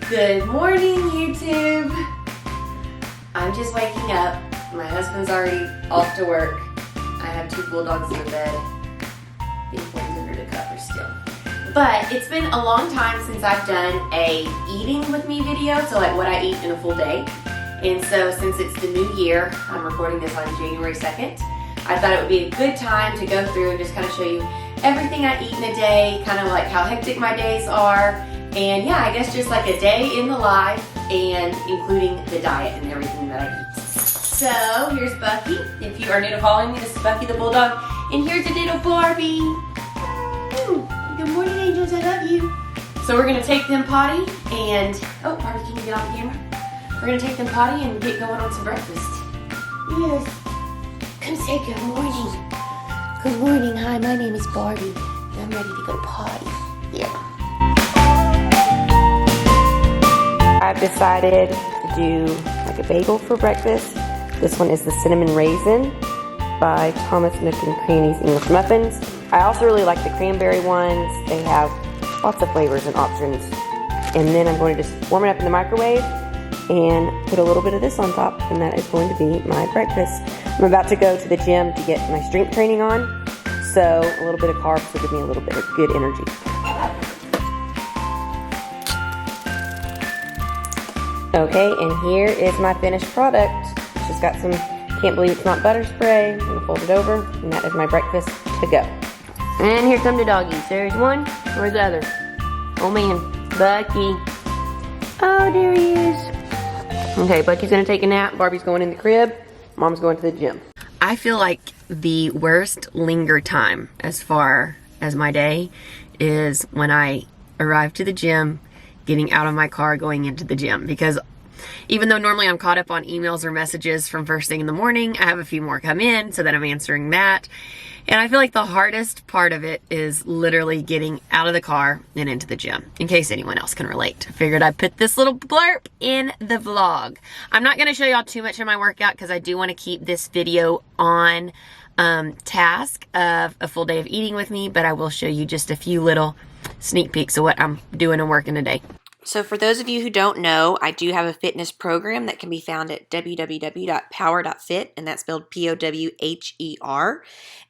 Good morning, YouTube. I'm just waking up. My husband's already off to work. I have two bulldogs in the bed. I think one's under the cover still. But it's been a long time since I've done a eating with me video, so like what I eat in a full day. And so since it's the new year, I'm recording this on January 2nd, I thought it would be a good time to go through and just kind of show you everything I eat in a day, kind of like how hectic my days are. And yeah, I guess just like a day in the life and including the diet and everything that I eat. So here's Bucky. If you are new to following me, this is Bucky the Bulldog. And here's a little Barbie. Good morning, angels, I love you. So we're gonna take them potty and, oh, Barbie, can you get off the camera? We're gonna take them potty and get going on some breakfast. Yes. Come say good morning. Good morning, hi, my name is Barbie. And I'm ready to go potty. Yeah. I've decided to do like a bagel for breakfast. This one is the Cinnamon Raisin by Thomas Nook and Cranny's English Muffins. I also really like the cranberry ones. They have lots of flavors and options. And then I'm going to just warm it up in the microwave and put a little bit of this on top, and that is going to be my breakfast. I'm about to go to the gym to get my strength training on, so a little bit of carbs will give me a little bit of good energy. Okay, and here is my finished product. It's just got some, can't believe it's not butter spray. I'm gonna fold it over, and that is my breakfast to go. And here come the doggies. There's one, where's the other? Oh man, Bucky. Oh, there he is. Okay, Bucky's gonna take a nap, Barbie's going in the crib, Mom's going to the gym. I feel like the worst linger time as far as my day is when I arrive to the gym, getting out of my car, going into the gym, because even though normally I'm caught up on emails or messages from first thing in the morning, I have a few more come in, so that I'm answering that. And I feel like the hardest part of it is literally getting out of the car and into the gym, in case anyone else can relate. I figured I'd put this little blurb in the vlog. I'm not gonna show y'all too much of my workout because I do wanna keep this video on task of a full day of eating with me, but I will show you just a few little sneak peeks of what I'm doing and working today. So for those of you who don't know, I do have a fitness program that can be found at www.power.fit, and that's spelled P-O-W-H-E-R.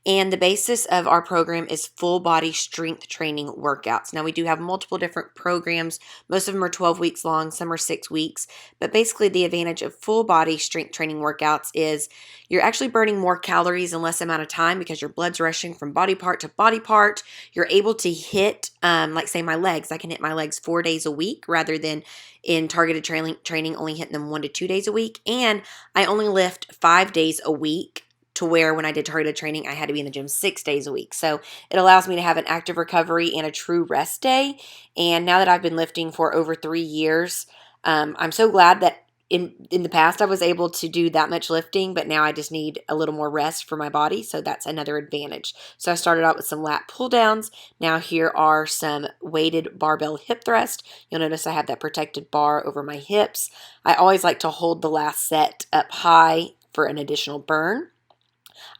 And the basis of our program is full body strength training workouts. Now we do have multiple different programs. Most of them are 12 weeks long, some are 6 weeks. But basically the advantage of full body strength training workouts is you're actually burning more calories in less amount of time because your blood's rushing from body part to body part. You're able to hit, like say my legs, I can hit my legs 4 days a week rather than in targeted training only hitting them 1 to 2 days a week. And I only lift 5 days a week, to where when I did targeted training, I had to be in the gym 6 days a week. So it allows me to have an active recovery and a true rest day. And now that I've been lifting for over 3 years, I'm so glad that in the past I was able to do that much lifting, but now I just need a little more rest for my body. So that's another advantage. So I started out with some lat pull downs. Now here are some weighted barbell hip thrust. You'll notice I have that protected bar over my hips. I always like to hold the last set up high for an additional burn.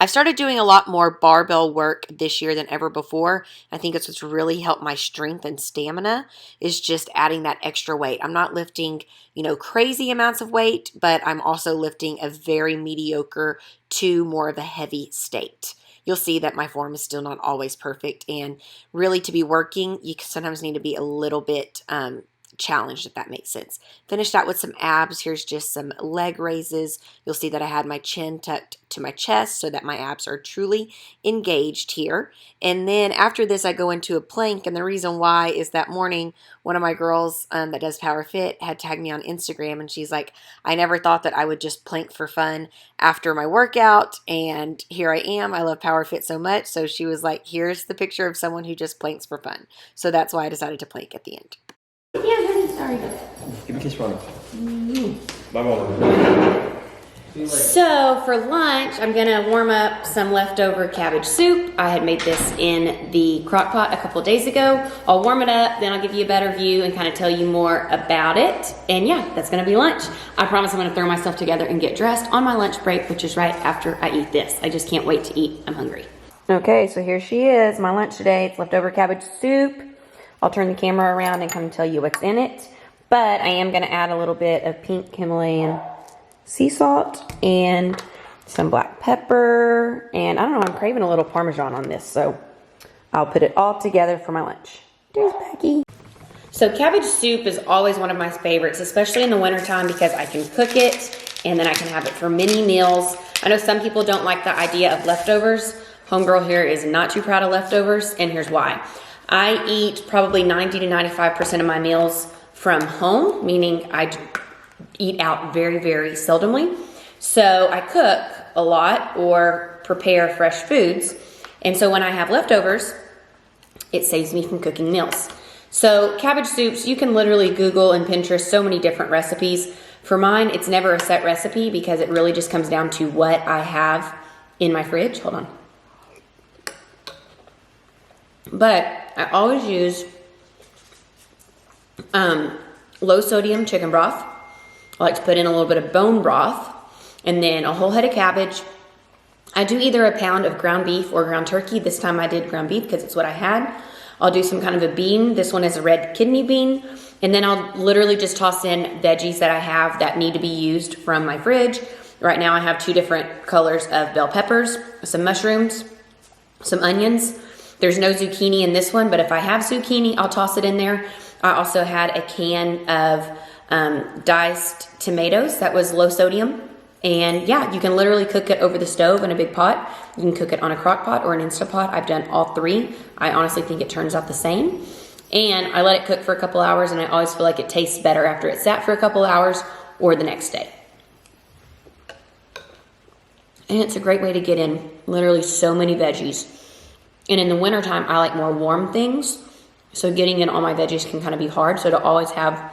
I've started doing a lot more barbell work this year than ever before. I think it's what's really helped my strength and stamina is just adding that extra weight. I'm not lifting, crazy amounts of weight, but I'm also lifting a very mediocre to more of a heavy state. You'll see that my form is still not always perfect, and really to be working, you sometimes need to be a little bit challenged, if that makes sense. Finished out with some abs. Here's just some leg raises. You'll see that I had my chin tucked to my chest so that my abs are truly engaged here. And then after this, I go into a plank, and the reason why is that morning, one of my girls that does Power Fit had tagged me on Instagram, and she's like, I never thought that I would just plank for fun after my workout, and here I am. I love Power Fit so much, so she was like, here's the picture of someone who just planks for fun. So that's why I decided to plank at the end. Yeah, honey, sorry. Give me a kiss, Ronnie. Bye, Mom. So for lunch, I'm gonna warm up some leftover cabbage soup. I had made this in the crock pot a couple days ago. I'll warm it up, then I'll give you a better view and kind of tell you more about it. And yeah, that's gonna be lunch. I promise I'm gonna throw myself together and get dressed on my lunch break, which is right after I eat this. I just can't wait to eat. I'm hungry. Okay, so here she is, my lunch today. It's leftover cabbage soup. I'll turn the camera around and kind of tell you what's in it. But I am gonna add a little bit of pink Himalayan sea salt and some black pepper. And I don't know, I'm craving a little Parmesan on this, so I'll put it all together for my lunch. There's Becky. So cabbage soup is always one of my favorites, especially in the wintertime because I can cook it and then I can have it for many meals. I know some people don't like the idea of leftovers. Homegirl here is not too proud of leftovers, and here's why. I eat probably 90 to 95% of my meals from home, meaning I eat out very, very seldomly. So I cook a lot or prepare fresh foods. And so when I have leftovers, it saves me from cooking meals. So cabbage soups, you can literally Google and Pinterest so many different recipes. For mine, it's never a set recipe because it really just comes down to what I have in my fridge. Hold on. But I always use low sodium chicken broth. I like to put in a little bit of bone broth and then a whole head of cabbage. I do either a pound of ground beef or ground turkey. This time I did ground beef because it's what I had. I'll do some kind of a bean. This one is a red kidney bean. And then I'll literally just toss in veggies that I have that need to be used from my fridge. Right now I have 2 different colors of bell peppers, some mushrooms, some onions. There's no zucchini in this one, but if I have zucchini, I'll toss it in there. I also had a can of diced tomatoes that was low sodium. And yeah, you can literally cook it over the stove in a big pot. You can cook it on a crock pot or an Instapot. I've done all 3. I honestly think it turns out the same. And I let it cook for a couple hours, and I always feel like it tastes better after it sat for a couple hours or the next day. And it's a great way to get in literally so many veggies. And in the wintertime, I like more warm things. So getting in all my veggies can kind of be hard. So to always have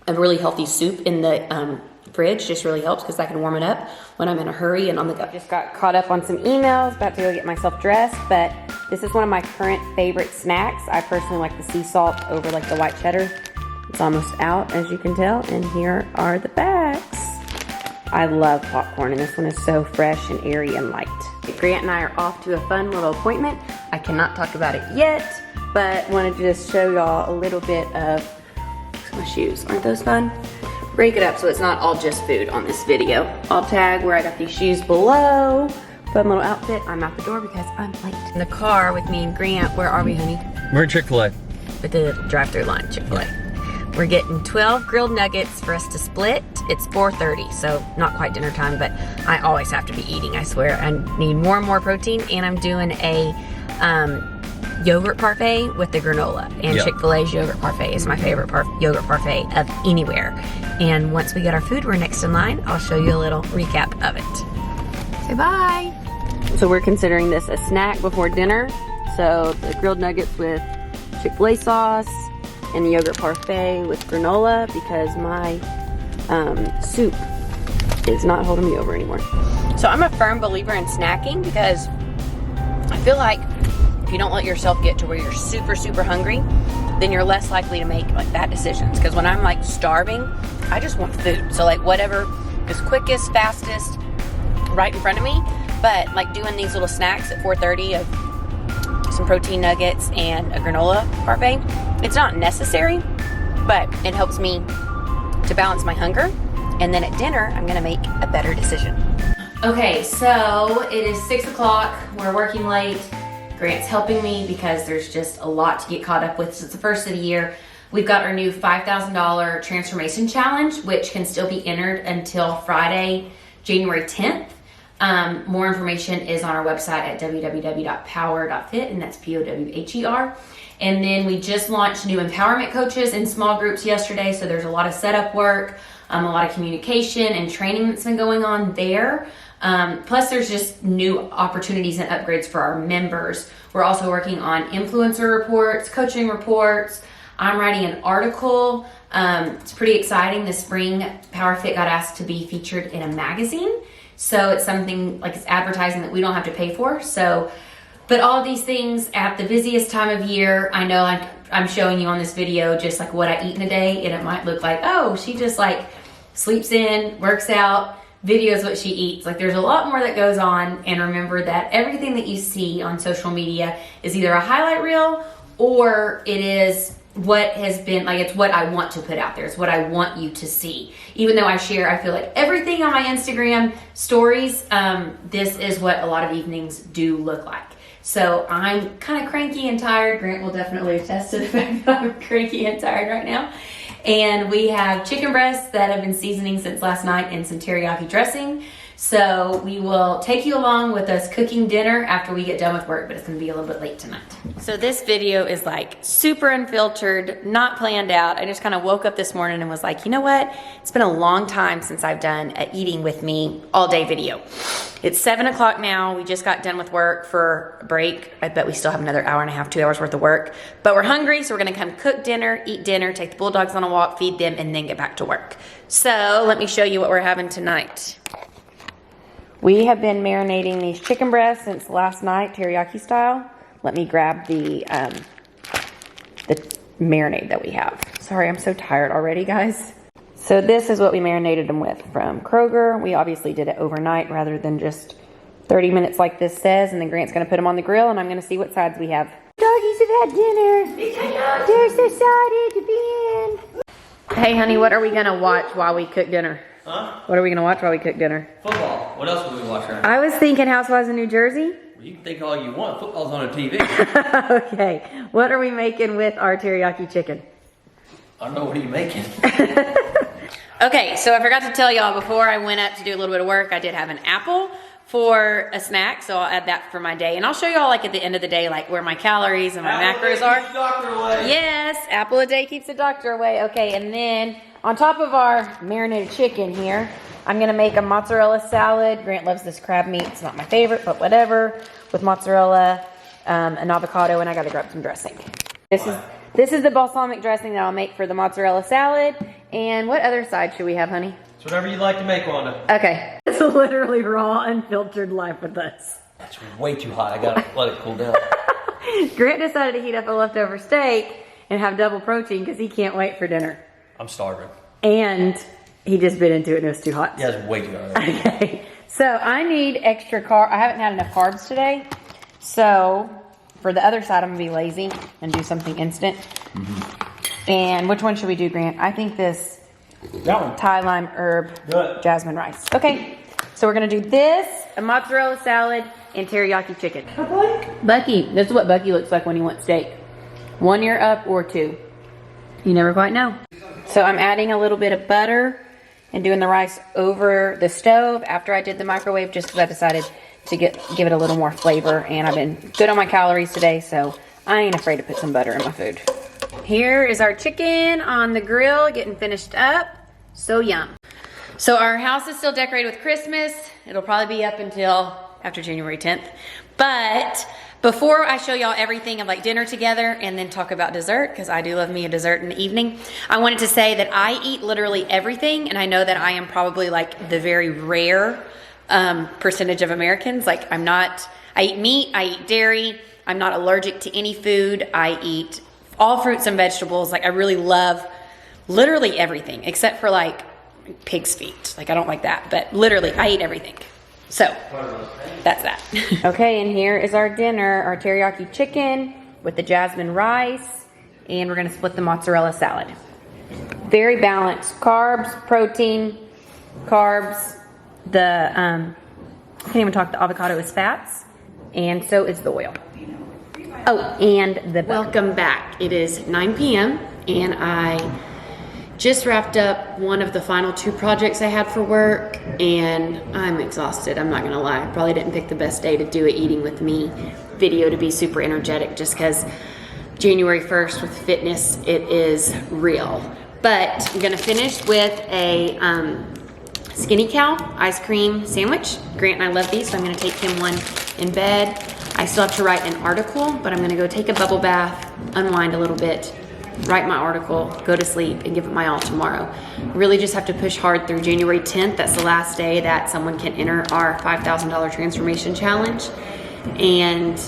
a really healthy soup in the fridge just really helps because I can warm it up when I'm in a hurry and on the go. Just got caught up on some emails, about to go get myself dressed, but this is one of my current favorite snacks. I personally like the sea salt over like the white cheddar. It's almost out, as you can tell, and here are the bags. I love popcorn, and this one is so fresh and airy and light. Grant and I are off to a fun little appointment. I cannot talk about it yet, but wanted to just show y'all a little bit of my shoes. Aren't those fun? Break it up so it's not all just food on this video. I'll tag where I got these shoes below. Fun little outfit. I'm out the door because I'm late. In the car with me and Grant. Where are we, honey? We're at Chick-fil-A. With the drive-through line, Chick-fil-A. We're getting 12 grilled nuggets for us to split. It's 4:30, so not quite dinner time, but I always have to be eating, I swear. I need more and more protein, and I'm doing a yogurt parfait with the granola. And Yep. Chick-fil-A's yogurt parfait is my favorite yogurt parfait of anywhere. And once we get our food, we're next in line. I'll show you a little recap of it. Say bye. So we're considering this a snack before dinner. So the grilled nuggets with Chick-fil-A sauce and the yogurt parfait with granola because my soup is not holding me over anymore. So I'm a firm believer in snacking because I feel like if you don't let yourself get to where you're super, super hungry, then you're less likely to make like bad decisions. Because when I'm like starving, I just want food. So like whatever is quickest, fastest, right in front of me. But like doing these little snacks at 4:30 of some protein nuggets and a granola parfait, it's not necessary, but it helps me to balance my hunger. And then at dinner, I'm gonna make a better decision. Okay, so it is 6 o'clock. We're working late. Grant's helping me because there's just a lot to get caught up with. So it's the first of the year. We've got our new $5,000 transformation challenge, which can still be entered until Friday, January 10th. More information is on our website at www.power.fit, and that's POWHER. And then we just launched new empowerment coaches in small groups yesterday. So there's a lot of setup work, a lot of communication and training that's been going on there. Plus there's just new opportunities and upgrades for our members. We're also working on influencer reports, coaching reports. I'm writing an article. It's pretty exciting. This spring, PowerFit got asked to be featured in a magazine. So it's something like it's advertising that we don't have to pay for. So, but all of these things at the busiest time of year, I know I'm showing you on this video just like what I eat in a day, and it might look like, oh, she just like sleeps in, works out, videos what she eats. Like there's a lot more that goes on, and remember that everything that you see on social media is either a highlight reel or it is what has been, like, it's what I want to put out there. It's what I want you to see. Even though I share, I feel like everything on my Instagram stories, this is what a lot of evenings do look like. So I'm kind of cranky and tired. Grant will definitely attest to the fact that I'm cranky and tired right now. And we have chicken breasts that have been seasoning since last night in some teriyaki dressing. So we will take you along with us cooking dinner after we get done with work, but it's gonna be a little bit late tonight. So this video is like super unfiltered, not planned out. I just kind of woke up this morning and was like, you know what? It's been a long time since I've done a eating with me all day video. It's 7 o'clock now. We just got done with work for a break. I bet we still have another hour and a half, 2 hours worth of work, but we're hungry. So we're gonna come cook dinner, eat dinner, take the bulldogs on a walk, feed them, and then get back to work. So let me show you what we're having tonight. We have been marinating these chicken breasts since last night, teriyaki style. Let me grab the marinade that we have. Sorry, I'm so tired already, guys. So this is what we marinated them with from Kroger. We obviously did it overnight rather than just 30 minutes like this says, and then Grant's gonna put them on the grill and I'm gonna see what sides we have. Doggies have had dinner. They're so excited to be in. Hey honey, what are we gonna watch while we cook dinner? Huh? What are we gonna watch while we cook dinner? Football. What else would we watch right now? I was thinking Housewives of New Jersey. Well, you can think all you want. Football's on a TV. Okay, what are we making with our teriyaki chicken? I don't know, what are you making? Okay, so I forgot to tell y'all before I went up to do a little bit of work, I did have an apple for a snack, so I'll add that for my day. And I'll show y'all like at the end of the day, like where my calories and my macros are. Doctor away. Yes, apple a day keeps the doctor away. Okay, and then on top of our marinated chicken here, I'm gonna make a mozzarella salad. Grant loves this crab meat. It's not my favorite, but whatever. With mozzarella, an avocado, and I gotta grab some dressing. This is the balsamic dressing that I'll make for the mozzarella salad. And what other side should we have, honey? It's whatever you like to make, Wanda. Okay. It's literally raw, unfiltered life with us. That's way too hot. I gotta let it cool down. Grant decided to heat up a leftover steak and have double protein because he can't wait for dinner. I'm starving. And he just bit into it and it was too hot. Yeah, it's way too hot. Okay. So I need extra carb. I haven't had enough carbs today. So for the other side, I'm gonna be lazy and do something instant. And which one should we do, Grant? I think this That one. Thai lime herb jasmine rice. Okay, so we're gonna do this, a mozzarella salad, and teriyaki chicken. Bucky, this is what Bucky looks like when he wants steak. 1 ear up or 2. You never quite know. So I'm adding a little bit of butter and doing the rice over the stove after I did the microwave just because I decided to give it a little more flavor, and I've been good on my calories today, so I ain't afraid to put some butter in my food. Here is our chicken on the grill getting finished up. So yum. So our house is still decorated with Christmas. It'll probably be up until after January 10th. But before I show y'all everything of like dinner together and then talk about dessert, because I do love me a dessert in the evening, I wanted to say that I eat literally everything, and I know that I am probably like the very rare percentage of Americans. Like I eat meat, I eat dairy, I'm not allergic to any food, I eat all fruits and vegetables. Like I really love literally everything except for like pig's feet. Like I don't like that, but literally I eat everything. So that's that. Okay, and here is our dinner, our teriyaki chicken with the jasmine rice, and we're gonna split the mozzarella salad. Very balanced carbs, protein, carbs. The I can't even talk. The avocado is fats, and so is the oil. Oh, and the butter. Welcome back. It is 9 p.m. and I just wrapped up one of the final 2 projects I had for work, and I'm exhausted. I'm not gonna lie. I probably didn't pick the best day to do an eating with me video to be super energetic, just because January 1st with fitness, it is real. But I'm gonna finish with a Skinny Cow ice cream sandwich. Grant and I love these, so I'm gonna take him one in bed. I still have to write an article, but I'm gonna go take a bubble bath, unwind a little bit, write my article, go to sleep, and give it my all tomorrow. Really just have to push hard through January 10th. That's the last day that someone can enter our $5,000 transformation challenge. And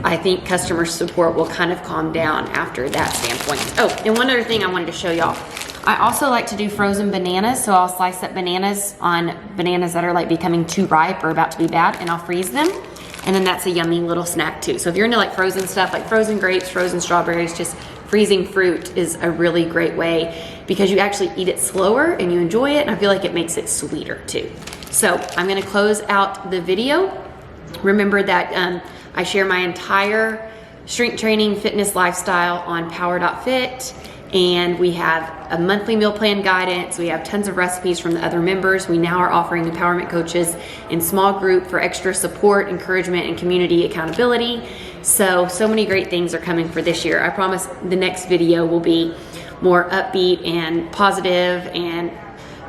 I think customer support will kind of calm down after that standpoint. Oh, and one other thing I wanted to show y'all. I also like to do frozen bananas, so I'll slice up bananas on bananas that are like becoming too ripe or about to be bad, and I'll freeze them. And then that's a yummy little snack too. So if you're into like frozen stuff, like frozen grapes, frozen strawberries, just freezing fruit is a really great way because you actually eat it slower and you enjoy it, and I feel like it makes it sweeter too. So I'm gonna close out the video. Remember that I share my entire strength training fitness lifestyle on power.fit, and we have a monthly meal plan guidance. We have tons of recipes from the other members. We now are offering empowerment coaches in small group for extra support, encouragement, and community accountability. So many great things are coming for this year. I promise the next video will be more upbeat and positive and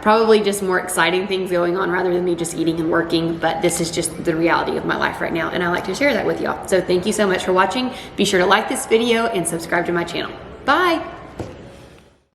probably just more exciting things going on rather than me just eating and working, but this is just the reality of my life right now, and I like to share that with y'all. So thank you so much for watching. Be sure to like this video and subscribe to my channel. Bye.